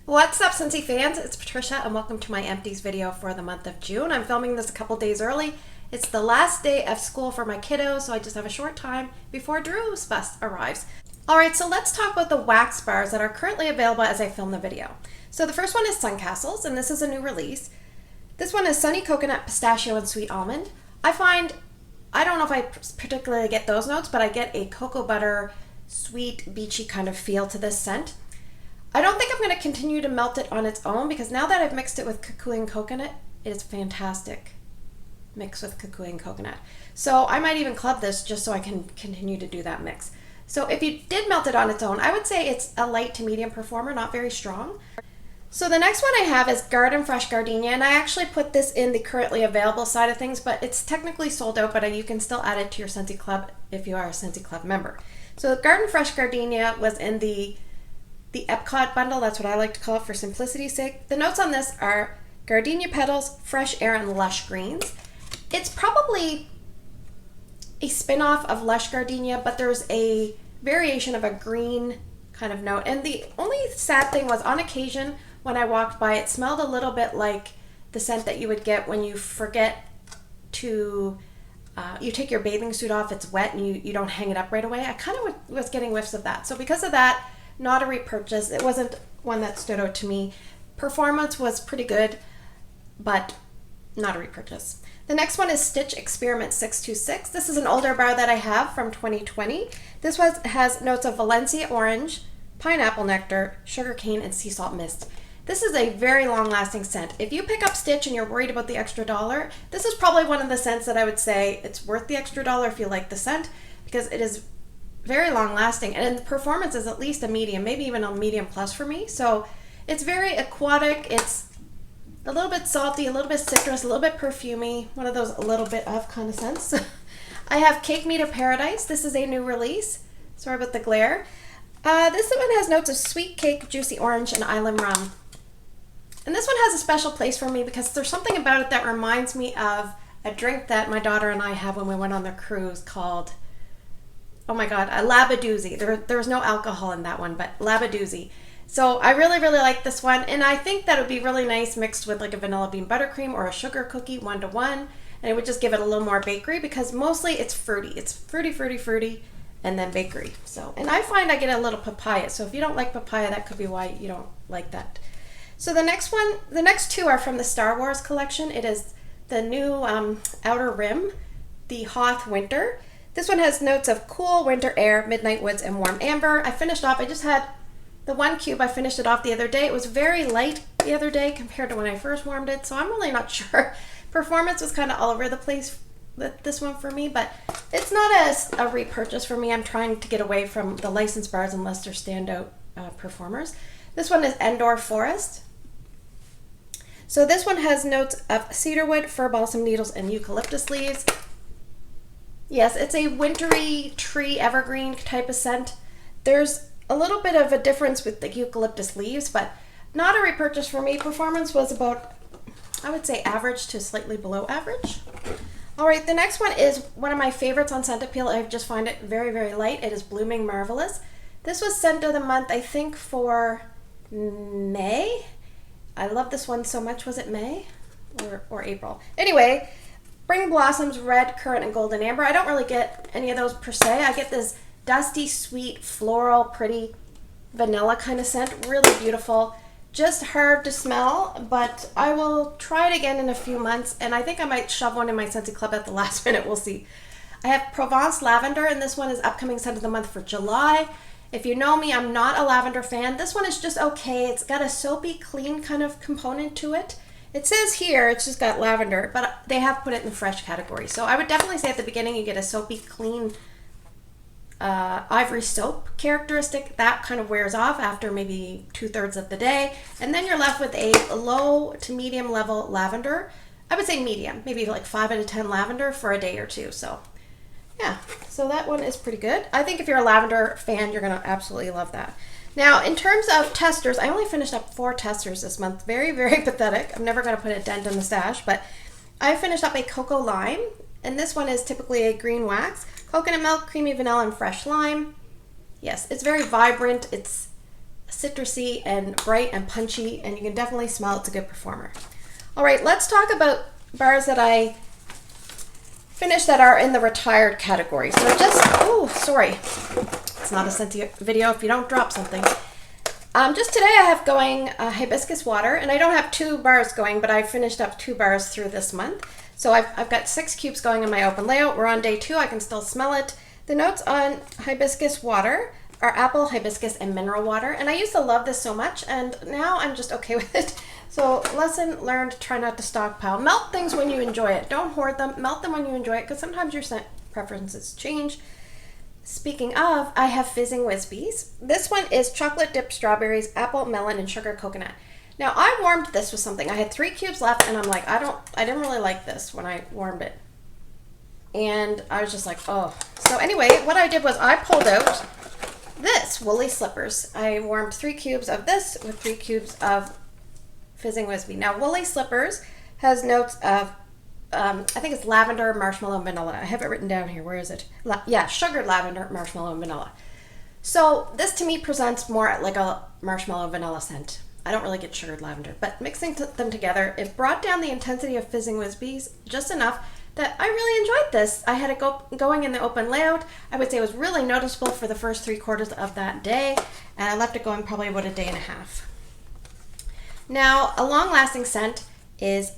What's up, Scentsy fans? It's Patricia and welcome to my Empties video for the month of June. I'm filming this a couple days early. It's the last day of school for my kiddos, so I just have a short time before Drew's bus arrives. Alright, so let's talk about the wax bars that are currently available as I film the video. So the first one is Sun Castles, and this is a new release. This one is Cine Coconut, Pistachio, and Sweet Almond. I don't know if I particularly get those notes, but I get a cocoa butter, sweet, beachy kind of feel to this scent. I don't think I'm going to continue to melt it on its own because now that I've mixed it with Cine Coconut, it is fantastic mix with Cine Coconut. So I might even club this just so I can continue to do that mix. So if you did melt it on its own, I would say it's a light to medium performer, not very strong. So the next one I have is Garden Fresh Gardenia, and I actually put this in the currently available side of things, but it's technically sold out, but you can still add it to your Scentsy Club if you are a Scentsy Club member. So Garden Fresh Gardenia was in the Epcot bundle, that's what I like to call it for simplicity's sake. The notes on this are gardenia petals, fresh air, and lush greens. It's probably a spin-off of lush gardenia, but there's a variation of a green kind of note. And the only sad thing was on occasion when I walked by, it smelled a little bit like the scent that you would get when you forget to, you take your bathing suit off, it's wet, and you don't hang it up right away. I kind of was getting whiffs of that. So because of that, not a repurchase. It wasn't one that stood out to me. Performance was pretty good, but not a repurchase. The next one is Stitch Experiment 626. This is an older bar that I have from 2020. This has notes of Valencia orange, pineapple nectar, sugarcane, and sea salt mist. This is a very long-lasting scent. If you pick up Stitch and you're worried about the extra dollar, this is probably one of the scents that I would say it's worth the extra dollar if you like the scent, because it is very long lasting, and the performance is at least a medium, maybe even a medium plus for me. So it's very aquatic, it's a little bit salty, a little bit citrus, a little bit perfumey, one of those a little bit of kind of scents. I have Cake Meter Paradise. This is a new release. Sorry about the glare. This one has notes of sweet cake, juicy orange, and island rum. And this one has a special place for me because there's something about it that reminds me of a drink that my daughter and I had when we went on the cruise called, oh my god, a Labadoozy. There was no alcohol in that one, but Labadoozy. So I really, really like this one, and I think that would be really nice mixed with like a vanilla bean buttercream or a sugar cookie 1-to-1, and it would just give it a little more bakery because mostly it's fruity. It's fruity, fruity, fruity, and then bakery. So, and I find I get a little papaya, so if you don't like papaya, that could be why you don't like that. So the next two are from the Star Wars collection. It is the new Outer Rim, the Hoth Winter. This one has notes of cool winter air, midnight woods, and warm amber. I just had the one cube, I finished it off the other day. It was very light the other day compared to when I first warmed it, so I'm really not sure. Performance was kind of all over the place with this one for me, but it's not a repurchase for me. I'm trying to get away from the licensed bars unless they're standout performers. This one is Endor Forest. So this one has notes of cedarwood, fir balsam needles, and eucalyptus leaves. Yes, it's a wintry tree evergreen type of scent. There's a little bit of a difference with the eucalyptus leaves, but not a repurchase for me. Performance was about, I would say, average to slightly below average. All right, the next one is one of my favorites on Scent Appeal. I just find it very, very light. It is Blooming Marvelous. This was Scent of the Month, I think, for May. I love this one so much. Was it May or April? Anyway, Spring Blossoms, red, currant, and golden amber. I don't really get any of those per se. I get this dusty, sweet, floral, pretty vanilla kind of scent. Really beautiful. Just hard to smell, but I will try it again in a few months, and I think I might shove one in my Scentsy Club at the last minute. We'll see. I have Provance Lavender, and this one is upcoming Scent of the Month for July. If you know me, I'm not a lavender fan. This one is just okay. It's got a soapy, clean kind of component to it. It says here it's just got lavender, but they have put it in the fresh category. So I would definitely say at the beginning you get a soapy, clean ivory soap characteristic. That kind of wears off after maybe 2/3 of the day. And then you're left with a low to medium level lavender. I would say medium, maybe like 5 out of 10 lavender for a day or two. So yeah, so that one is pretty good. I think if you're a lavender fan, you're going to absolutely love that. Now, in terms of testers, I only finished up 4 testers this month. Very, very pathetic. I'm never going to put a dent in the stash, but I finished up a Cocoa Lime, and this one is typically a green wax. Coconut milk, creamy vanilla, and fresh lime. Yes, it's very vibrant. It's citrusy and bright and punchy, and you can definitely smell it's a good performer. All right, let's talk about bars that I finished that are in the retired category. So sorry, it's not a Scentsy video if you don't drop something. Just today I have going Hibiscus Water, and I don't have 2 bars going, but I finished up 2 bars through this month. So I've got 6 cubes going in my open layout. We're on day 2, I can still smell it. The notes on Hibiscus Water are apple, hibiscus, and mineral water, and I used to love this so much, and now I'm just okay with it. So lesson learned, try not to stockpile. Melt things when you enjoy it. Don't hoard them, melt them when you enjoy it, because sometimes your scent preferences change. Speaking of, I have Fizzing Wispies. This one is chocolate dipped strawberries, apple, melon, and sugar coconut. Now I warmed this with something. I had 3 cubes left, and I'm like, I didn't really like this when I warmed it. And I was just like, oh. So anyway, what I did was I pulled out this woolly slippers. I warmed 3 cubes of this with 3 cubes of Fizzing Wispy. Now woolly slippers has notes of I think it's lavender, marshmallow, and vanilla. I have it written down here. Where is it? Yeah, sugared lavender, marshmallow, and vanilla. So this to me presents more like a marshmallow vanilla scent. I don't really get sugared lavender, but mixing them together, it brought down the intensity of Fizzing Wispies just enough that I really enjoyed this. I had it going in the open layout. I would say it was really noticeable for the first 3/4 of that day, and I left it going probably about a day and a half. Now, a long-lasting scent is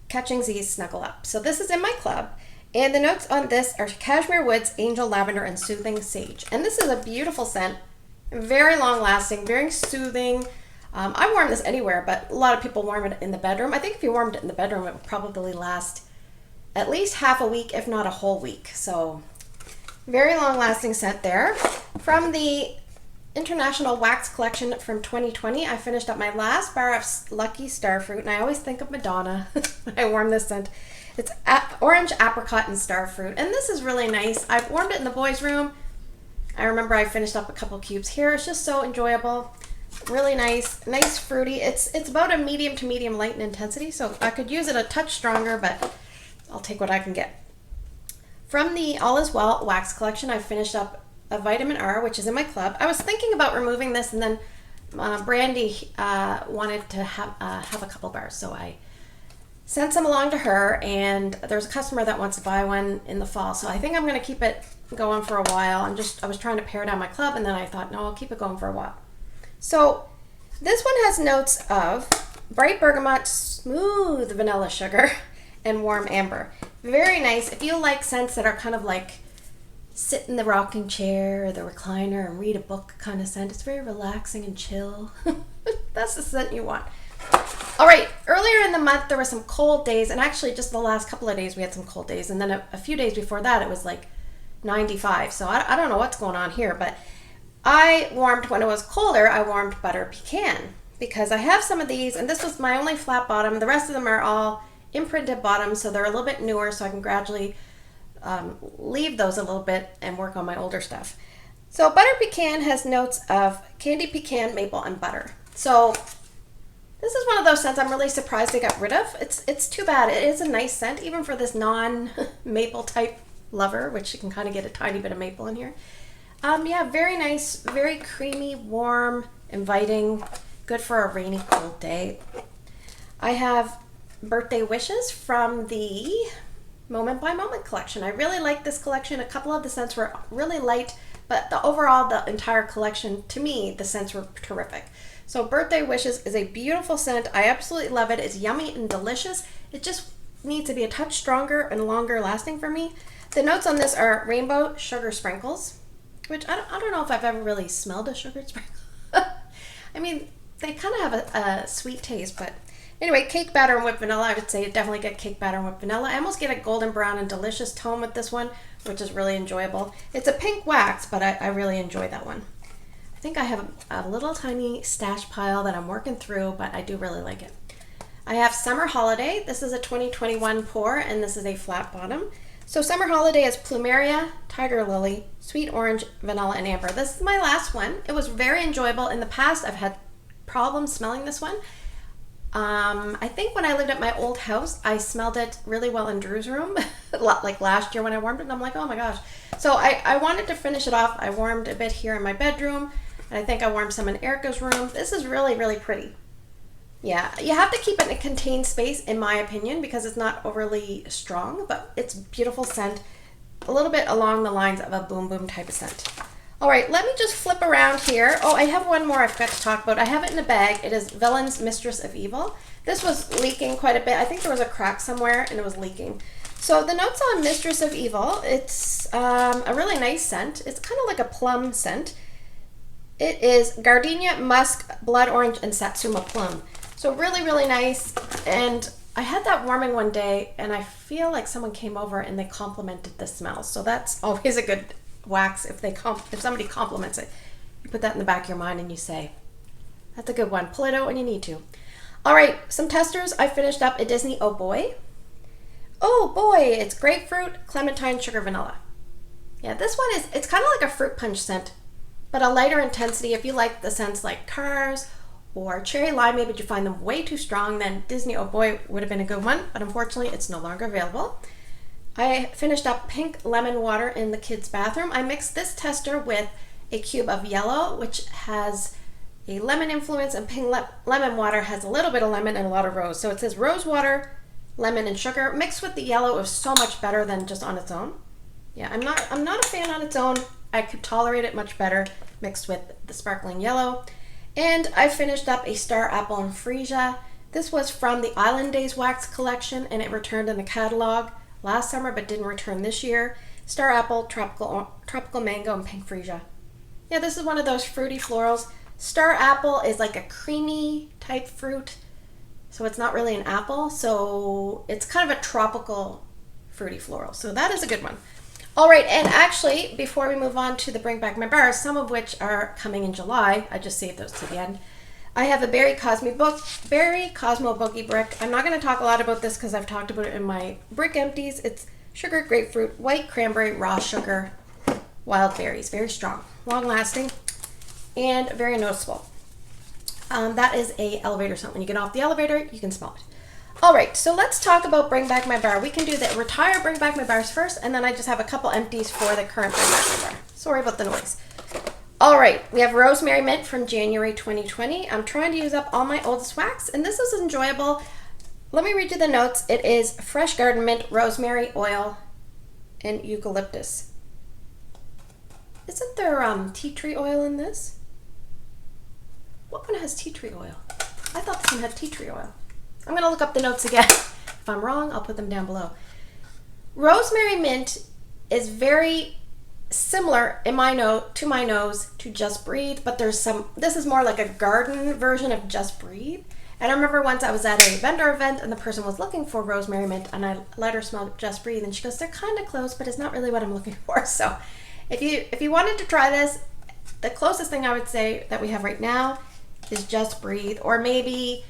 Catching Z's Snuggle Up. So this is in my club, and the notes on this are cashmere woods, angel lavender, and soothing sage. And this is a beautiful scent, very long-lasting, very soothing. I warm this anywhere, but a lot of people warm it in the bedroom. I think if you warmed it in the bedroom, it would probably last at least half a week, if not a whole week. So very long-lasting scent there. From the International Wax Collection from 2020, I finished up my last bar of Lucky Starfruit, and I always think of Madonna when I warm this scent. It's orange, apricot, and starfruit, and this is really nice. I've warmed it in the boys' room. I remember I finished up a couple cubes here. It's just so enjoyable. Really nice fruity. It's about a medium to medium light in intensity, so I could use it a touch stronger, but I'll take what I can get. From the All Is Well Wax Collection, I finished up a Vitamin R, which is in my club. I was thinking about removing this, and then Brandy wanted to have a couple bars, so I sent some along to her, and there's a customer that wants to buy one in the fall, so I think I'm going to keep it going for a while. I was trying to pare down my club, and then I thought, no, I'll keep it going for a while. So this one has notes of bright bergamot, smooth vanilla sugar, and warm amber. Very nice. If you like scents that are kind of like sit in the rocking chair or the recliner and read a book kind of scent, it's very relaxing and chill. That's the scent you want. All right, earlier in the month there were some cold days, and actually just the last couple of days we had some cold days, and then a few days before that it was like 95. So I don't know what's going on here, but I warmed, when it was colder, I warmed Butter Pecan, because I have some of these, and this was my only flat bottom. The rest of them are all imprinted bottoms, so they're a little bit newer, so I can gradually leave those a little bit and work on my older stuff. So Butter Pecan has notes of candy pecan, maple, and butter. So this is one of those scents I'm really surprised they got rid of. It's too bad. It is a nice scent, even for this non-maple type lover, which you can kind of get a tiny bit of maple in here. Yeah, very nice, very creamy, warm, inviting, good for a rainy, cold day. I have Birthday Wishes from the Moment by Moment collection. I really like this collection. A couple of the scents were really light, but the entire collection, to me, the scents were terrific. So Birthday Wishes is a beautiful scent. I absolutely love it. It's yummy and delicious. It just needs to be a touch stronger and longer lasting for me. The notes on this are rainbow sugar sprinkles, which I don't know if I've ever really smelled a sugar sprinkle. I mean, they kind of have a sweet taste, but anyway, cake batter and whipped vanilla. I would say definitely get cake batter and whipped vanilla. I almost get a golden brown and delicious tone with this one, which is really enjoyable. It's a pink wax, but I really enjoy that one. I think I have a little tiny stash pile that I'm working through, but I do really like it. I have Summer Holiday. This is a 2021 pour, and this is a flat bottom. So Summer Holiday is Plumeria, Tiger Lily, Sweet Orange, Vanilla, and Amber. This is my last one. It was very enjoyable. In the past, I've had problems smelling this one. I think when I lived at my old house, I smelled it really well in Drew's room, like last year when I warmed it, and I'm like, oh my gosh. So I wanted to finish it off. I warmed a bit here in my bedroom. And I think I warmed some in Erica's room. This is really, really pretty. Yeah, you have to keep it in a contained space, in my opinion, because it's not overly strong, but it's beautiful scent. A little bit along the lines of a boom boom type of scent. All right, let me just flip around here. Oh, I have one more I forgot to talk about. I have it in a bag. It is Villain's Mistress of Evil. This was leaking quite a bit. I think there was a crack somewhere and it was leaking. So the notes on Mistress of Evil, it's a really nice scent. It's kind of like a plum scent. It is gardenia, musk, blood orange, and satsuma plum. So really, really nice. And I had that warming one day and I feel like someone came over and they complimented the smell. So that's always a good wax if somebody compliments it. You put that in the back of your mind and you say, that's a good one. Pull it out when you need to. All right, some testers. I finished up a Disney Oh Boy. Oh boy, it's grapefruit, clementine, sugar, vanilla. Yeah, this one it's kind of like a fruit punch scent, but a lighter intensity. If you like the scents like Cars or cherry limeade, but you find them way too strong, then Disney Oh Boy would have been a good one, but unfortunately it's no longer available. I finished up pink lemon water in the kids' bathroom. I mixed this tester with a cube of yellow, which has a lemon influence, and pink lemon water has a little bit of lemon and a lot of rose. So it says rose water, lemon, and sugar. Mixed with the yellow is so much better than just on its own. Yeah, I'm not a fan on its own. I could tolerate it much better mixed with the sparkling yellow. And I finished up a Star Apple and Freesia. This was from the Island Days wax collection, and it returned in the catalog last summer but didn't return this year. Star Apple, tropical mango, and pink freesia. Yeah, this is one of those fruity florals. Star Apple is like a creamy type fruit, so it's not really an apple, so it's kind of a tropical fruity floral. So that is a good one. All right, and actually, before we move on to the Bring Back My Bars, some of which are coming in July, I just saved those to the end. I have a Berry Cosmo Boogie Brick. I'm not going to talk a lot about this because I've talked about it in my Brick Empties. It's sugar, grapefruit, white cranberry, raw sugar, wild berries. Very strong, long-lasting, and very noticeable. That is a elevator scent. When you get off the elevator, you can smell it. All right, so let's talk about Bring Back My Bar. We can do the retire Bring Back My Bars first, and then I just have a couple empties for the current Bring Back My Bar. Sorry about the noise. All right, we have Rosemary Mint from January 2020. I'm trying to use up all my oldest wax, and this is enjoyable. Let me read you the notes. It is fresh garden mint, rosemary oil, and eucalyptus. Isn't there tea tree oil in this? What one has tea tree oil? I thought this one had tea tree oil. I'm going to look up the notes again. If I'm wrong, I'll put them down below. Rosemary Mint is very similar to my nose to Just Breathe, but this is more like a garden version of Just Breathe. And I remember once I was at a vendor event and the person was looking for Rosemary Mint, and I let her smell Just Breathe, and she goes, they're kind of close, but it's not really what I'm looking for. So if you wanted to try this, the closest thing I would say that we have right now is Just Breathe, or maybe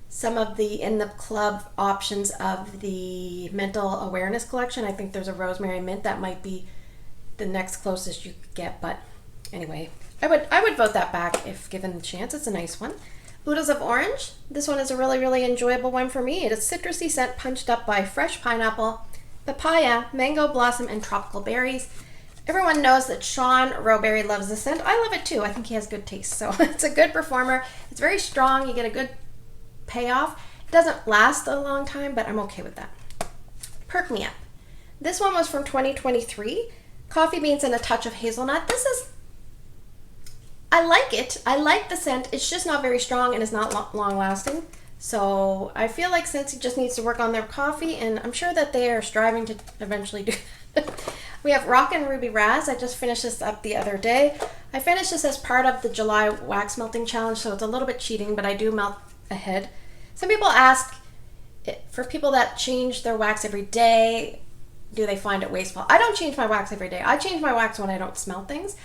some of the in the club options of the mental awareness collection. I think there's a Rosemary Mint that might be the next closest you could get, but anyway, I would vote that back if given the chance. It's a nice one. Oodles of Orange. This one is a really, really enjoyable one for me. It is citrusy scent punched up by fresh pineapple, papaya, mango blossom, and tropical berries. Everyone knows that Sean Rowberry loves this scent. I love it too. I think he has good taste. So it's a good performer. It's very strong. You get a good payoff. It doesn't last a long time, but I'm okay with that. Perk Me Up. This one was from 2023. Coffee beans and a touch of hazelnut. I like it. I like the scent. It's just not very strong and it's not long lasting. So I feel like Scentsy just needs to work on their coffee, and I'm sure that they are striving to eventually do We have Rockin' Ruby Raz. I just finished this up the other day. I finished this as part of the July wax melting challenge, so it's a little bit cheating, but I do melt ahead. Some people ask, for people that change their wax every day, do they find it wasteful? I don't change my wax every day. I change my wax when I don't smell things,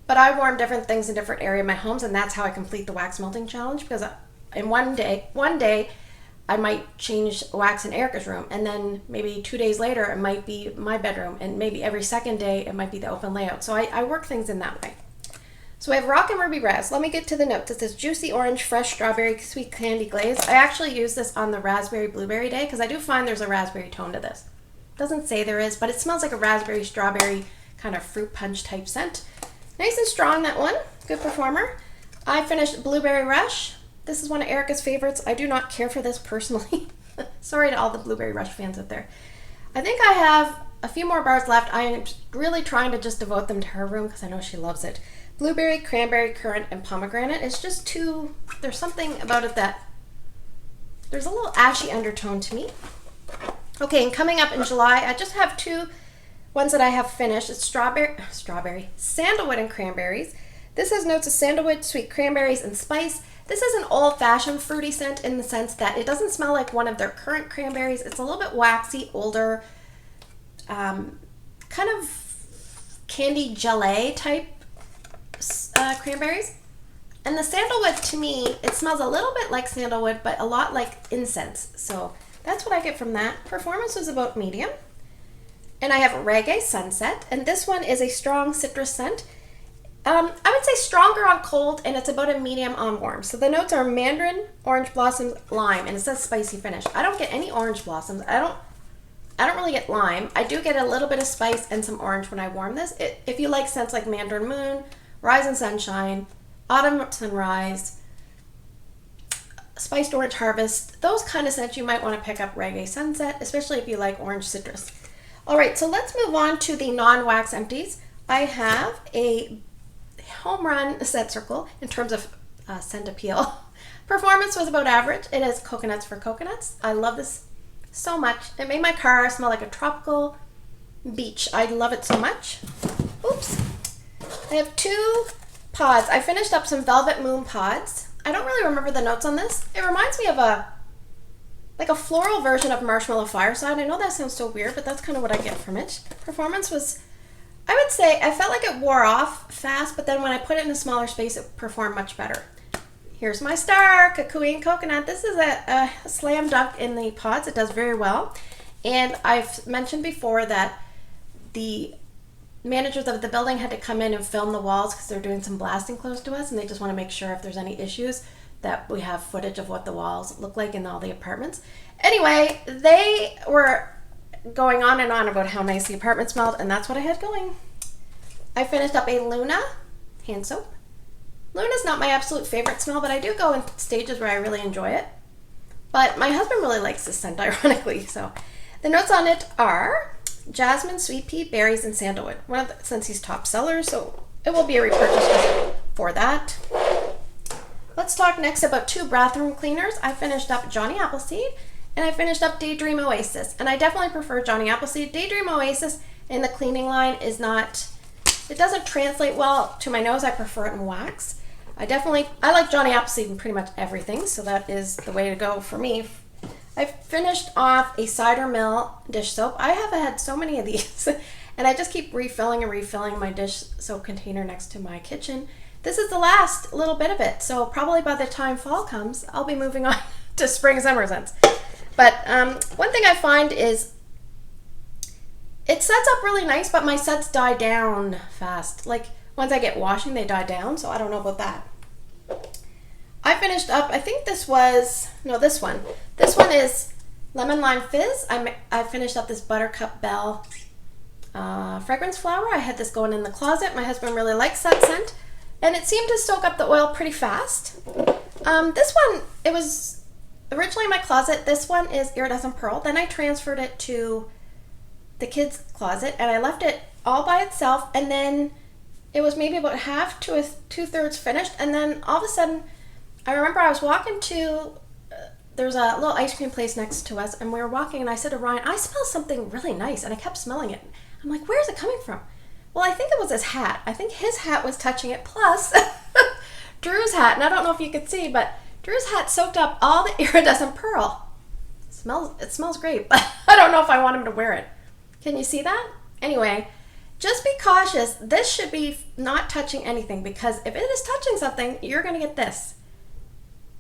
but I warm different things in different areas of my homes, and that's how I complete the wax melting challenge, because in one day I might change wax in Erica's room, and then maybe 2 days later it might be my bedroom, and maybe every second day it might be the open layout. So I work things in that way. So we have Rockin' Ruby Raz. Let me get to the notes. It says juicy orange, fresh strawberry, sweet candy glaze. I actually use this on the raspberry blueberry day because I do find there's a raspberry tone to this. Doesn't say there is, but it smells like a raspberry strawberry kind of fruit punch type scent. Nice and strong, that one. Good performer. I finished Blueberry Rush. This is one of Erica's favorites. I do not care for this personally. Sorry to all the Blueberry Rush fans out there. I think I have a few more bars left. I am really trying to just devote them to her room because I know she loves it. Blueberry, cranberry, currant, and pomegranate. It's just too, there's something about it that, there's a little ashy undertone to me. Okay, and coming up in July, I just have two ones that I have finished. It's sandalwood and cranberries. This has notes of sandalwood, sweet cranberries, and spice. This is an old-fashioned fruity scent in the sense that it doesn't smell like one of their current cranberries. It's a little bit waxy, older, kind of candy gelée type cranberries. And the sandalwood, to me, it smells a little bit like sandalwood, but a lot like incense. So that's what I get from that. Performance was about medium. And I have Rae Sunset, and this one is a strong citrus scent. I would say stronger on cold, and it's about a medium on warm. So the notes are mandarin, orange blossoms, lime, and it says spicy finish. I don't get any orange blossoms. I don't really get lime. I do get a little bit of spice and some orange when I warm this. If you like scents like Mandarin Moon, Rise and Sunshine, Autumn Sunrise, Spiced Orange Harvest, those kind of scents you might want to pick up Rae Sunset, especially if you like orange citrus. All right, so let's move on to the non-wax empties. I have a home run scent circle in terms of scent appeal. Performance was about average. It is Coconuts for Coconuts. I love this so much. It made my car smell like a tropical beach. I love it so much. Oops. I have two pods. I finished up some Velvet Moon pods. I don't really remember the notes on this. It reminds me of a floral version of Marshmallow Fireside. I know that sounds so weird, but that's kind of what I get from it. Performance was, I would say, I felt like it wore off fast, but then when I put it in a smaller space, it performed much better. Here's my star, Cine Coconut. This is a slam dunk in the pods. It does very well. And I've mentioned before that the managers of the building had to come in and film the walls because they're doing some blasting close to us, and they just want to make sure if there's any issues that we have footage of what the walls look like in all the apartments. Anyway, they were going on and on about how nice the apartment smelled, and that's what I had going. I finished up a Luna hand soap. Luna's not my absolute favorite smell, but I do go in stages where I really enjoy it. But my husband really likes this scent, ironically. So the notes on it are jasmine, sweet pea, berries, and sandalwood. One of the Scentsy's top sellers, so it will be a repurchase for that. Let's talk next about two bathroom cleaners. I finished up Johnny Appleseed, and I finished up Daydream Oasis. And I definitely prefer Johnny Appleseed. Daydream Oasis in the cleaning line is not, it doesn't translate well to my nose. I prefer it in wax. I like Johnny Appleseed in pretty much everything, so that is the way to go for me. I finished off a Cider Mill dish soap. I have had so many of these, and I just keep refilling and refilling my dish soap container next to my kitchen. This is the last little bit of it, so probably by the time fall comes, I'll be moving on to spring summer scents. But one thing I find is it sets up really nice, but my sets die down fast. Like once I get washing, they die down, so I don't know about that. I finished up, I think this was, no, this one. This one is Lemon Lime Fizz. I finished up this Buttercup Bell fragrance flower. I had this going in the closet. My husband really likes that scent, and it seemed to soak up the oil pretty fast. This one, it was originally in my closet. This one is Iridescent Pearl. Then I transferred it to the kids' closet, and I left it all by itself, and then it was maybe about half to two-thirds finished, and then all of a sudden, I remember I was walking to, there's a little ice cream place next to us, and we were walking, and I said to Ryan, I smell something really nice, and I kept smelling it. I'm like, where's it coming from? Well, I think it was his hat. I think his hat was touching it, plus Drew's hat, and I don't know if you could see, but Drew's hat soaked up all the Iridescent Pearl. It smells great, but I don't know if I want him to wear it. Can you see that? Anyway, just be cautious. This should be not touching anything, because if it is touching something, you're going to get this.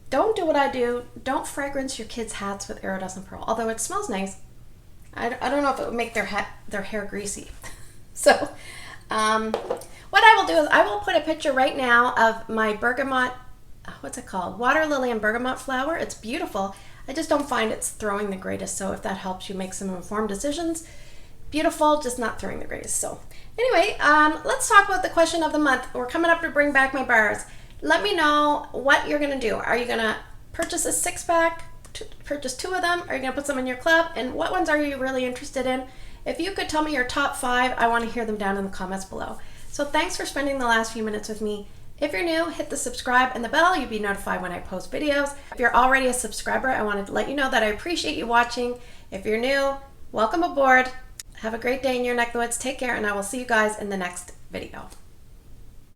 Don't do what I do. Don't fragrance your kids' hats with Iridescent Pearl, although it smells nice. I don't know if it would make their hair greasy. So what I will do is I will put a picture right now of my bergamot, what's it called? Water lily and bergamot flower. It's beautiful. I just don't find it's throwing the greatest, so if that helps you make some informed decisions, beautiful, just not throwing the greatest. So anyway, let's talk about the question of the month. We're coming up to bring back my bars. Let me know what you're gonna do. Are you gonna purchase a 6-pack, purchase 2 of them? Are you gonna put some in your club? And what ones are you really interested in? If you could tell me your top 5, I wanna hear them down in the comments below. So thanks for spending the last few minutes with me. If you're new, hit the subscribe and the bell. You'll be notified when I post videos. If you're already a subscriber, I wanted to let you know that I appreciate you watching. If you're new, welcome aboard. Have a great day in your neck of the woods. Take care, and I will see you guys in the next video.